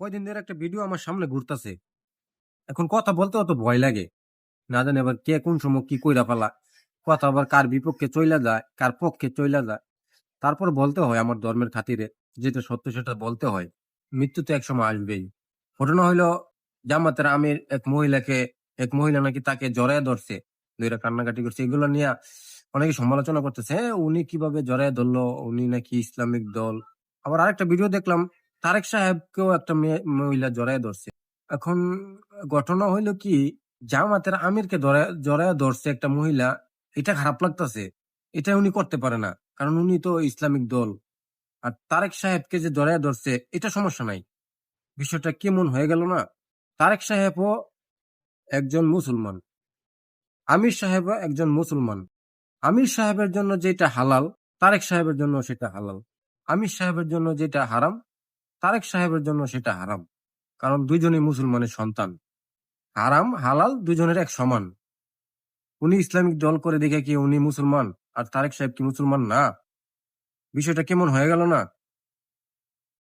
কয়দিন ধরে একটা ভিডিও আমার সামনে ঘুরতেছে। এখন কথা বলতে অত ভয় লাগে। না জানি আবার কে কোন সময় কি কইরা ফেলা। কথা আবার কার বিপক্ষে চইলা যায়, কার পক্ষে চইলা যায়। তারপর বলতে হয় আমার ধর্মের খাতিরে, যেটা সত্য সেটা বলতে হয়। মৃত্যু তো একসময় আসবেই। ঘটনা হইলো, জামাতের আমির এক মহিলা নাকি তাকে জড়ায় ধরছে, দুইটা কান্নাকাটি করছে, এগুলো নিয়ে অনেকে সমালোচনা করতেছে, হ্যাঁ উনি কিভাবে জড়ায় ধরলো, উনি নাকি ইসলামিক দল। আবার আরেকটা ভিডিও দেখলাম, তারেক সাহেবকেও একটা মহিলা জড়ায় ধরছে। এখন ঘটনা হইলো কি, জামাতের আমিরকে জড়ায় ধরছে একটা মহিলা, এটা খারাপ লাগতেছে। এটা উনি করতে পারে না, কারণ উনি তো ইসলামিক দল। আর তারেক সাহেবকে যে জড়ায় ধরছে, এটা সমস্যা নাই। বিষয়টা কেমন হয়ে গেল না? তারেক সাহেবও একজন মুসলমান, আমির সাহেবও একজন মুসলমান। আমির সাহেবের জন্য যেটা হালাল, তারেক সাহেবের জন্য সেটা হালাল। আমির সাহেবের জন্য যেটা হারাম, তারেক সাহেবের জন্য সেটা হারাম। কারণ দুইজনই মুসলমানের সন্তান। হারাম হালাল দুইজনের এক সমান। উনি ইসলামিক দল করে দেখে কি উনি মুসলমান, আর তারেক সাহেব কি মুসলমান না? বিষয়টা কেমন হয়ে গেল না?